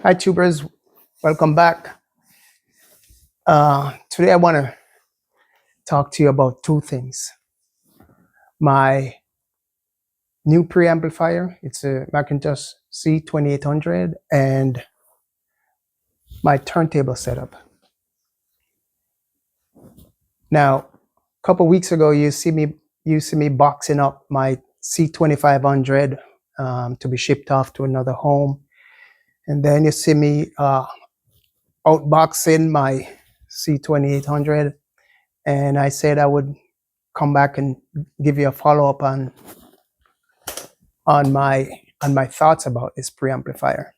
Hi, tubers. Welcome back. Today, I want to talk to you about two things. My new preamplifier, it's a McIntosh C2800, and my turntable setup. Now, a couple weeks ago, you see me boxing up my C2500 to be shipped off to another home, and then you see me outboxing my C2800, and I said I would come back and give you a follow-up on my thoughts about this preamplifier.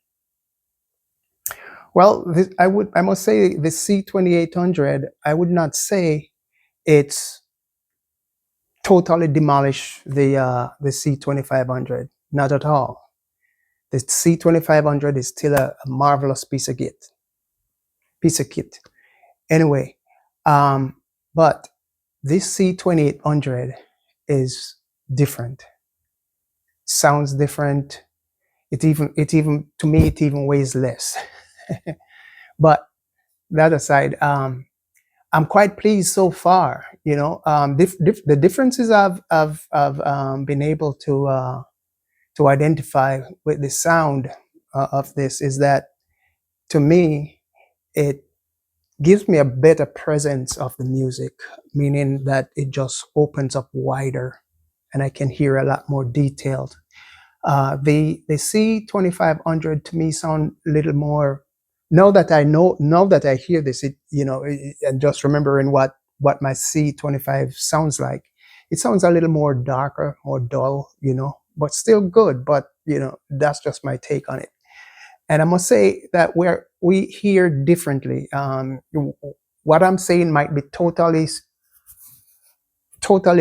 Well, I must say the C2800, I would not say it's totally demolished the C2500, not at all. The C2500 is still a marvelous piece of kit. Anyway, but this C2800 is different. Sounds different. It even to me it even weighs less. But that aside, I'm quite pleased so far. You know, the differences I've been able to identify with the sound of this is that, to me, it gives me a better presence of the music, meaning that it just opens up wider, and I can hear a lot more detailed. The C2500 to me sound a little more. Now that I hear this, and just remembering what my C25 sounds like, it sounds a little more darker, more dull, but still good. But that's just my take on it. And I must say that we hear differently. What I'm saying might be totally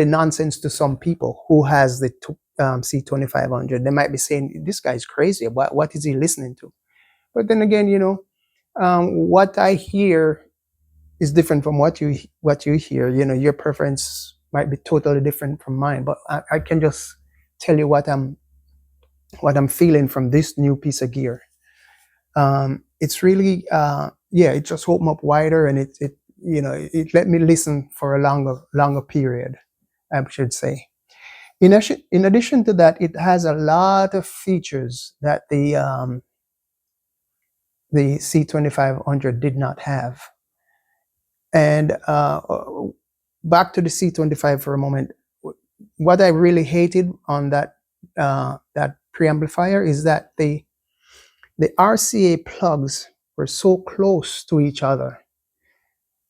nonsense to some people who has the C2500. They might be saying, this guy's crazy. What is he listening to? But then again, what I hear is different from what you hear. Your preference might be totally different from mine. But I can just tell you what I'm feeling from this new piece of gear. It's really, it just opened up wider, and it let me listen for a longer period, I should say. In addition to that, it has a lot of features that the C2500 did not have. And back to the C25 for a moment. What I really hated on that preamplifier is that the RCA plugs were so close to each other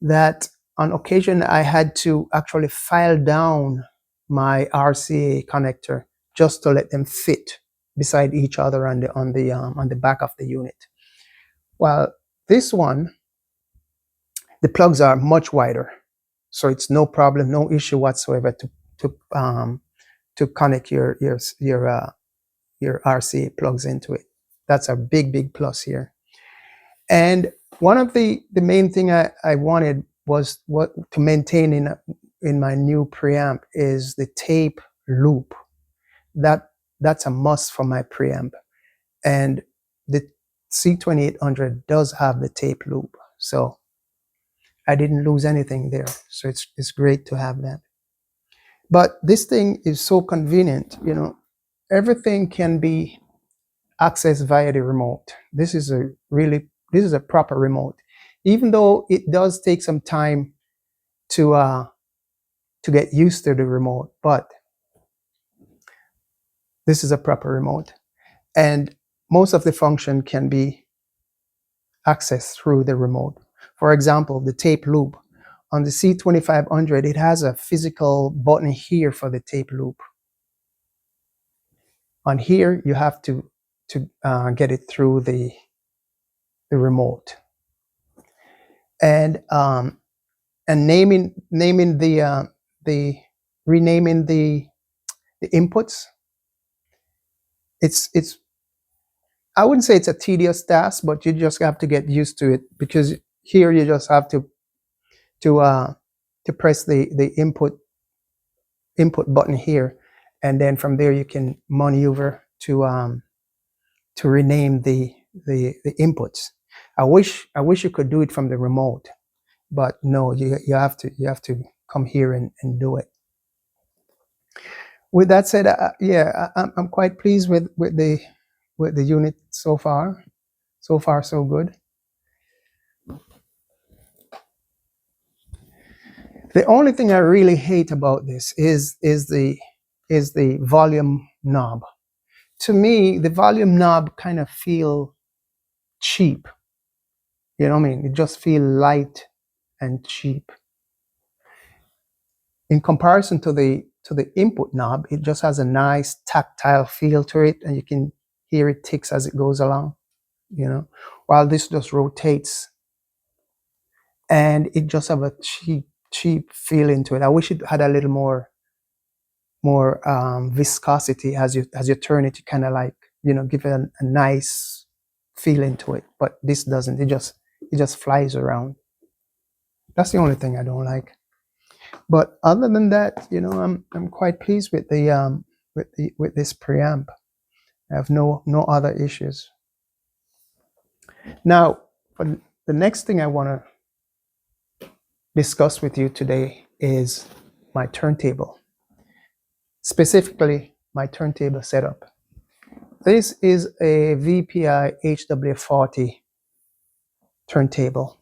that on occasion I had to actually file down my RCA connector just to let them fit beside each other on the back of the unit. While this one, the plugs are much wider, so it's no problem, no issue whatsoever to connect your RCA plugs into it. That's a big plus here. And one of the main thing I wanted was to maintain in my new preamp is the tape loop. That's a must for my preamp, and the C2800 does have the tape loop, so I didn't lose anything there. So it's great to have that. But this thing is so convenient. Everything can be accessed via the remote. This is a proper remote, even though it does take some time to get used to the remote, but this is a proper remote, and most of the function can be accessed through the remote. For example, the tape loop on the C2500, it has a physical button here for the tape loop. On here, you have to get it through the remote, and renaming the inputs. It's I wouldn't say it's a tedious task, but you just have to get used to it, because here you just have to press the input button here, and then from there you can maneuver to rename the the inputs. I wish you could do it from the remote, but no, you have to come here and do it. With that said, yeah, I'm quite pleased with the unit so far. So far, so good. The only thing I really hate about this is the volume knob. To me, the volume knob kind of feel cheap. You know what I mean? It just feel light and cheap. In comparison to the input knob, it just has a nice tactile feel to it, and you can hear it ticks as it goes along. You know, while this just rotates, and it just have a cheap feeling to it. I wish it had a little more viscosity as you turn it. You kind of like, you know, give it a nice feeling to it. But this doesn't. It just flies around. That's the only thing I don't like. But other than that, you know, I'm quite pleased with the with this preamp. I have no other issues. Now, for the next thing I want to discuss with you today is my turntable. Specifically, my turntable setup. This is a VPI HW40 turntable,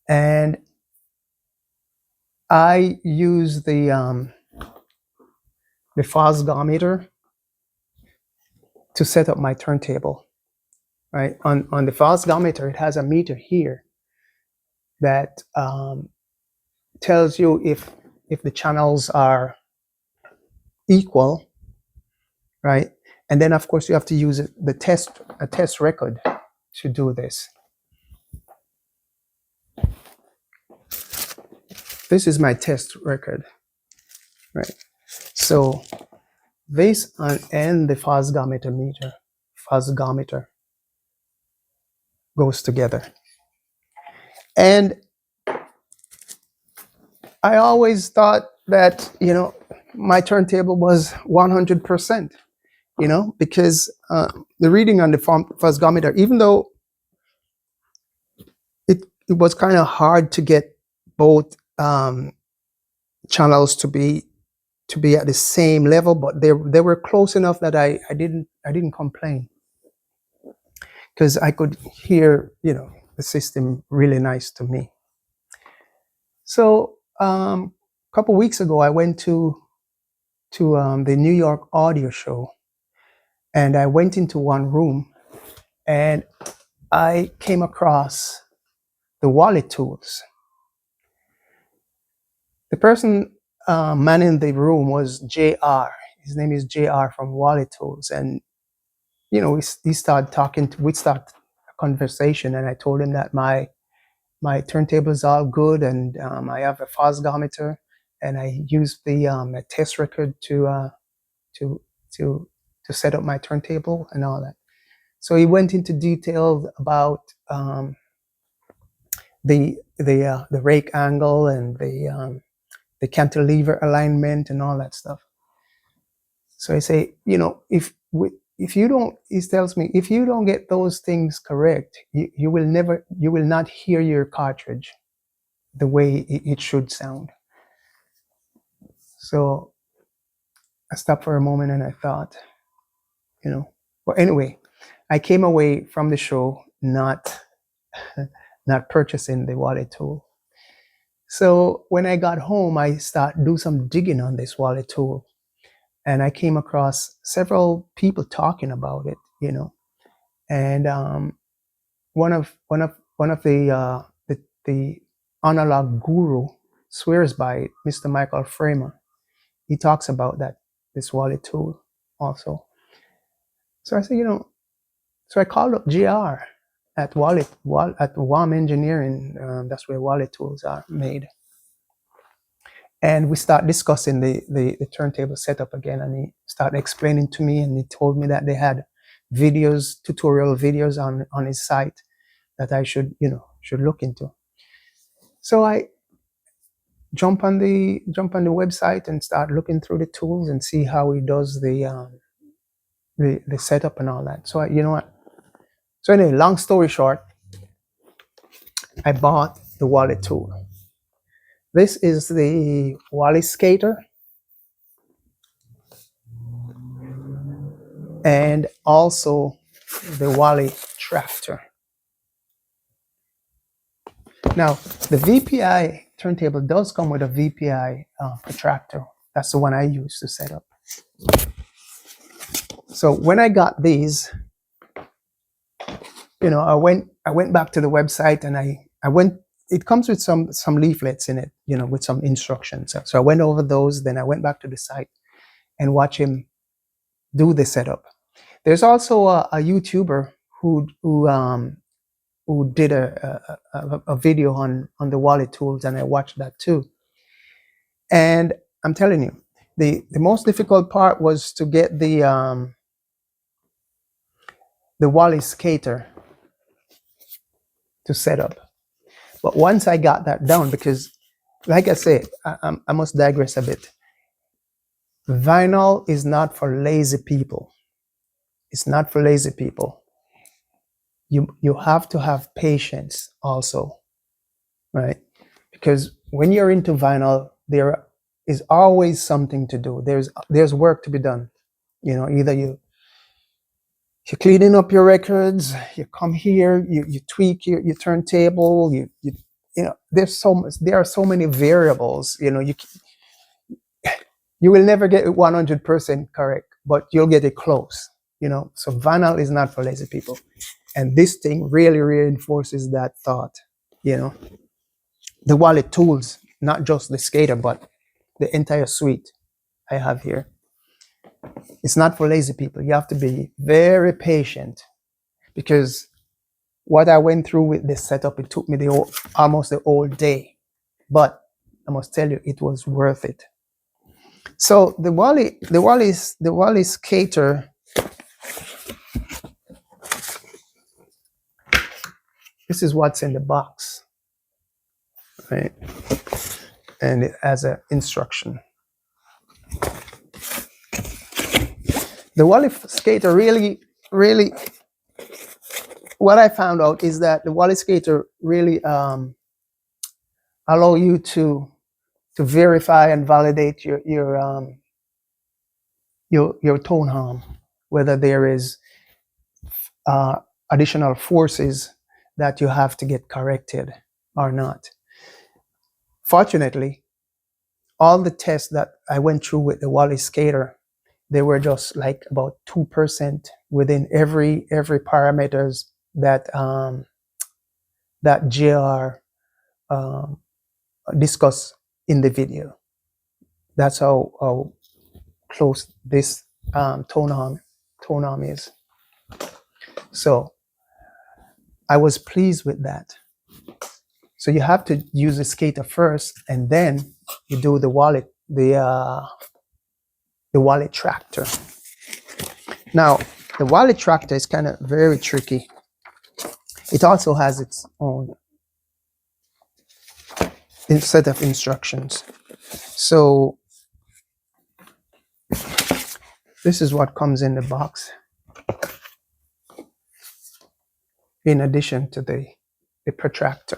and I use the phosgometer to set up my turntable. Right, on the phosgometer, it has a meter here that tells you if the channels are equal, right? And then of course you have to use a test record to do this. This is my test record, right? So this and the phosgometer goes together. And I always thought that, you know, my turntable was 100%, you know, because the reading on the phosgometer, even though it was kind of hard to get both channels to be at the same level, but they were close enough that I didn't complain, because I could hear, you know, the system really nice to me. So a couple weeks ago, I went to the New York audio show, and I went into one room, and I came across the WallyTools. The person manning the room was JR. His name is JR from WallyTools, and you know, we started talking. We start a conversation, and I told him that my turntable is all good, and I have a phosgometer, and I use the a test record to set up my turntable and all that. So he went into detail about the rake angle and the cantilever alignment and all that stuff. So I say, you know, if you don't, he tells me, if you don't get those things correct, you will not hear your cartridge the way it should sound. So I stopped for a moment and I thought, you know, well, anyway, I came away from the show not purchasing the WallyTool. So when I got home, I do some digging on this WallyTool, and I came across several people talking about it, you know, and one of the analog guru swears by it, Mr. Michael Framer. He talks about this WallyTool also. So I said, you know, so I called up GR at WAM Engineering. That's where WallyTools are made. And we start discussing the turntable setup again, and he started explaining to me, and he told me that they had tutorial videos on his site that I should look into. So I jump on the website and start looking through the tools and see how he does the setup and all that. So you know what? So anyway, long story short, I bought the Wally tool. This is the Wally skater and also the Wally tractor. Now, the VPI turntable does come with a VPI protractor. That's the one I use to set up. So when I got these, you know, I went back to the website and I went. It comes with some leaflets in it, you know, with some instructions. So I went over those. Then I went back to the site and watch him do the setup. There's also a YouTuber who did a video on the WallyTools, and I watched that too. And I'm telling you, the most difficult part was to get the Wally skater to set up. But once I got that down, because like I said, I must digress a bit. Vinyl is not for lazy people. It's not for lazy people. You have to have patience also, right? Because when you're into vinyl, there is always something to do. There's work to be done. You know, either you're cleaning up your records, you come here, you tweak your turntable, you know, there are so many variables. You know, you will never get it 100% correct, but you'll get it close. You know, so vinyl is not for lazy people, and this thing really reinforces that thought. You know, the WallyTools, not just the skater, but the entire suite I have here. It's not for lazy people. You have to be very patient, because what I went through with this setup, it took me almost the whole day, but I must tell you, it was worth it. So the Wally skater, this is what's in the box, right? And it has an instruction. The Wally skater really, what I found out is that the Wally skater really allow you to verify and validate your tone harm, whether there is additional forces that you have to get corrected or not. Fortunately, all the tests that I went through with the Wally skater, they were just like about 2% within every parameters that that JR discussed in the video. That's how close this tone arm is. So I was pleased with that. So you have to use the skater first, and then you do the Wally tractor. Now the Wally tractor is kind of very tricky. It also has its own set of instructions. So this is what comes in the box, in addition to the protractor.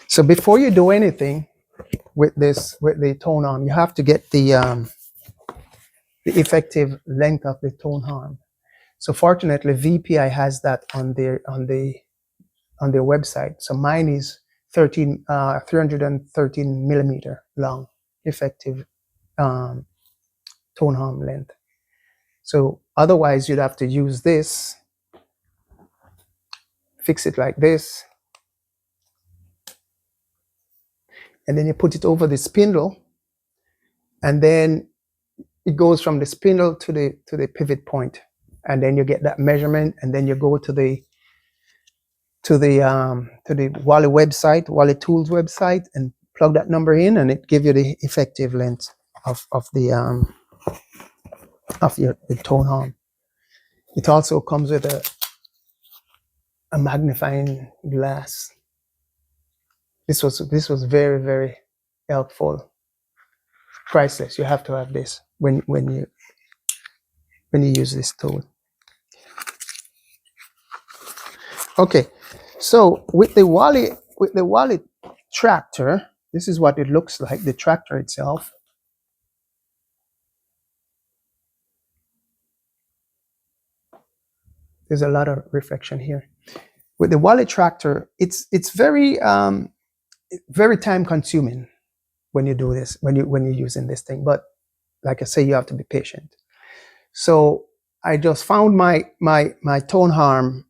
So before you do anything with the tone arm, you have to get the effective length of the tone arm. So fortunately, VPI has that on their website. So mine is 313 millimeter long, effective tone arm length. So otherwise, you'd have to use this, fix it like this, and then you put it over the spindle, and then it goes from the spindle to the pivot point, and then you get that measurement, and then you go to the Wally website, WallyTools website, and plug that number in, and it gives you the effective length of the tone arm. It also comes with a magnifying glass. This was very, very helpful. Priceless. You have to have this when you when you use this tool. Okay, so with the Wally tractor, this is what it looks like, the tractor itself. There's a lot of reflection here. With the Wally tractor, it's very very time consuming when you do this, when you're using this thing. But like I say, you have to be patient. So I just found my tone harm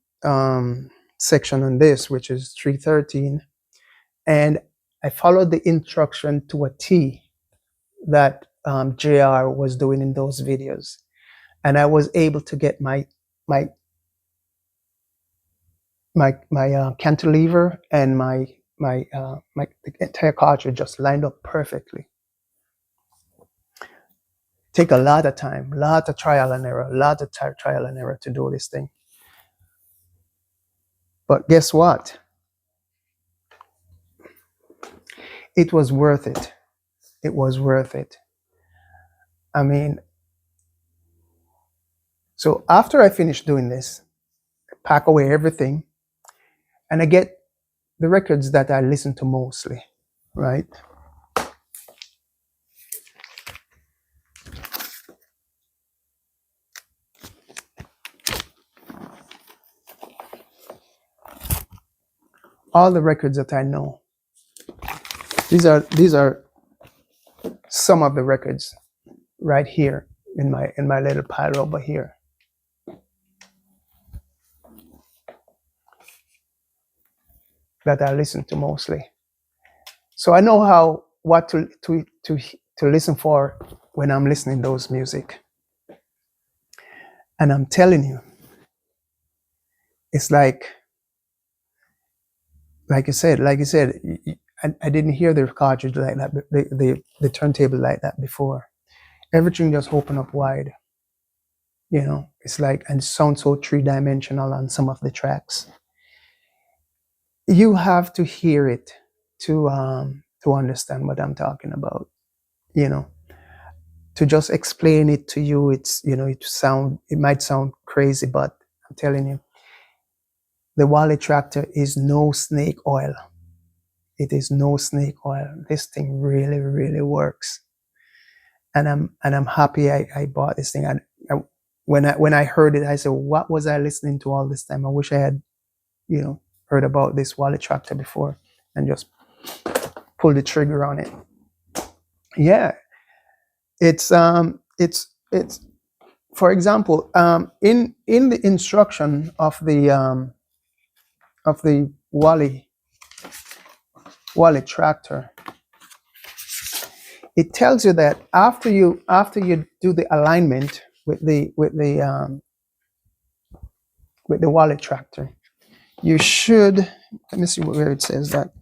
section on this, which is 313, and I followed the instruction to a T that JR was doing in those videos, and I was able to get my cantilever and my entire cartridge just lined up perfectly. Take a lot of time, lot of trial and error, trial and error to do this thing. But guess what? It was worth it. It was worth it. I mean, so after I finished doing this, I pack away everything, and I get the records that I listen to mostly, right? All the records that I know. These are some of the records right here in my little pile over here. That I listen to mostly. So I know what to listen for when I'm listening to those music. And I'm telling you, it's like you said, I didn't hear the cartridge like that, the turntable like that before. Everything just opened up wide. You know, it's like, and it sounds so three-dimensional on some of the tracks. You have to hear it to understand what I'm talking about. You know, to just explain it to you, it's, you know, it might sound crazy, but I'm telling you, the Wally tractor is no snake oil. It is no snake oil. This thing really, really works. And I'm happy I bought this thing. And when I heard it, I said, what was I listening to all this time? I wish I had, you know, heard about this Wally tractor before and just pulled the trigger on it. Yeah, it's for example, in the instruction of the Wally tractor, it tells you that after you do the alignment with the Wally tractor, you should, let me see where it says that.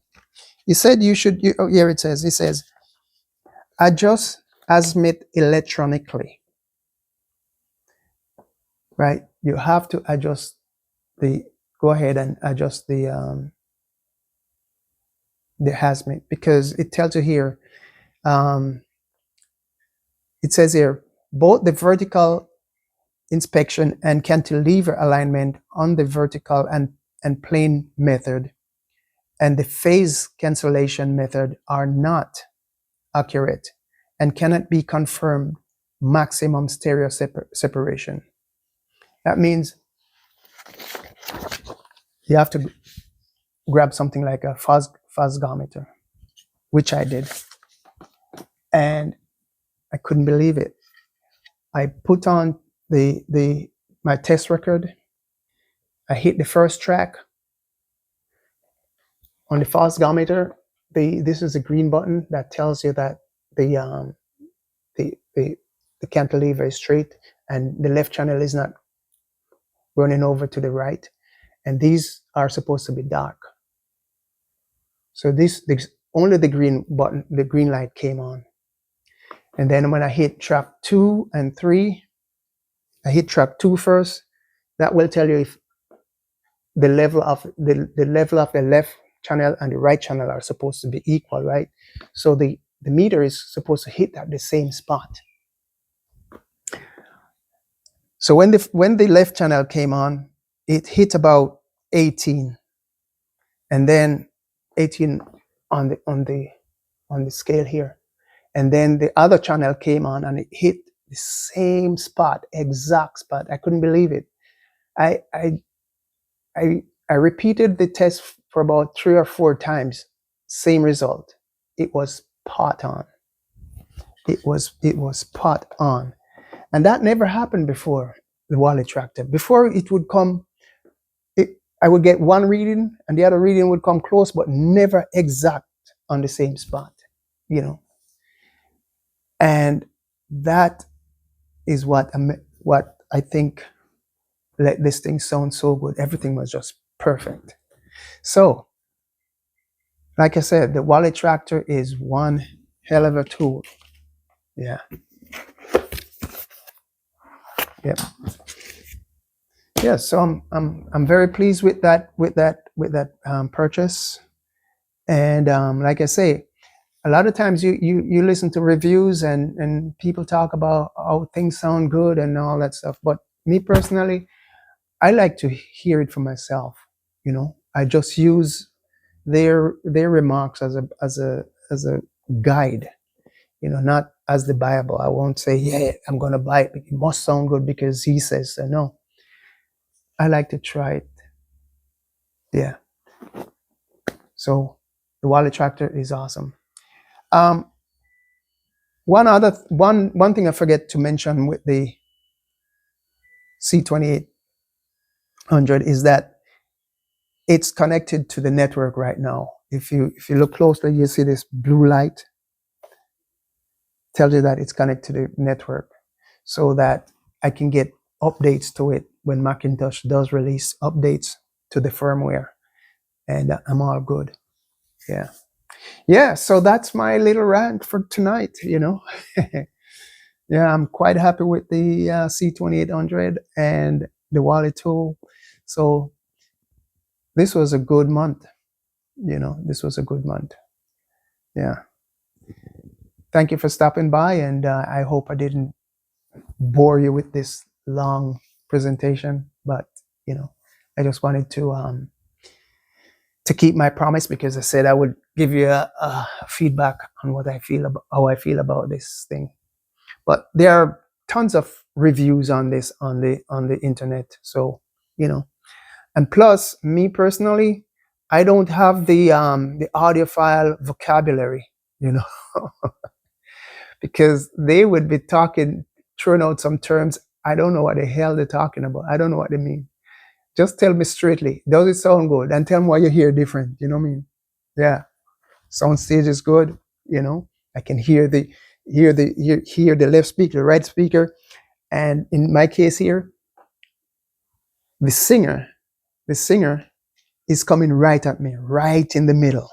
It said you should, oh, here it says adjust azimuth electronically, right? You have to adjust go ahead and adjust the azimuth, because it tells you here, it says here, both the vertical inspection and cantilever alignment on the vertical and plane method and the phase cancellation method are not accurate and cannot be confirmed maximum stereo separation. That means you have to grab something like a phasgometer, which I did, and I couldn't believe it. I put on my test record. I hit the first track on the phasgometer. This is a green button that tells you that the cantilever is straight and the left channel is not running over to the right, and these are supposed to be dark. So only the green button, the green light came on. And then when I hit track 2 and 3, I hit track 2 first. That will tell you if the level of the left channel and the right channel are supposed to be equal, right? So the meter is supposed to hit at the same spot. So when the left channel came on, it hit about 18, and then 18 on the scale here, and then the other channel came on and it hit the same spot, exact spot. I couldn't believe it. I I repeated the test for about 3 or 4 times. Same result. It was pot on. It was spot on, and that never happened before the Wally tractor. Before it would come, I would get one reading, and the other reading would come close, but never exact on the same spot. You know, and that is what I think let this thing sound so good. Everything was just perfect. So, like I said, the Wally tractor is one hell of a tool. Yeah. Yep. Yeah. So I'm very pleased with that purchase. And like I say, a lot of times you listen to reviews and people talk about how things sound good and all that stuff. But me personally, I like to hear it for myself. You know, I just use their remarks as a guide. You know, not as the Bible. I won't say, yeah, I'm gonna buy it. It must sound good because he says so. No, I like to try it. Yeah. So the Wally tractor is awesome. One thing I forget to mention with the C2800 is that it's connected to the network right now. If you look closely, you see this blue light. Tells you that it's connected to the network, so that I can get updates to it when McIntosh does release updates to the firmware, and I'm all good. Yeah. Yeah, so that's my little rant for tonight, you know. Yeah, I'm quite happy with the C2800 and the Wally tool. So this was a good month, you know. This was a good month. Yeah. Thank you for stopping by, and I hope I didn't bore you with this long presentation, but you know, I just wanted to keep my promise, because I said I would give you a feedback on what I feel about, how I feel about this thing. But there are tons of reviews on this on the internet, so you know. And plus, me personally, I don't have the audiophile vocabulary, you know, because they would be throwing out some terms. I don't know what the hell they're talking about. I don't know what they mean. Just tell me straightly, does it sound good? And tell me why you hear different. You know what I mean? Yeah. Sound stage is good. You know, I can hear the left speaker, the right speaker, and in my case here, the singer is coming right at me, right in the middle,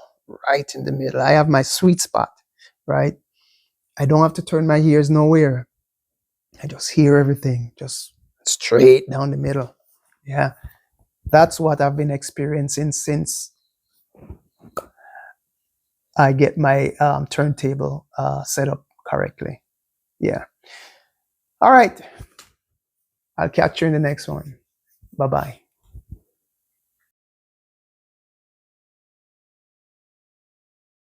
right in the middle. I have my sweet spot, right? I don't have to turn my ears nowhere. I just hear everything, just straight down the middle. Yeah, that's what I've been experiencing since I get my turntable set up correctly. Yeah. All right. I'll catch you in the next one. Bye-bye.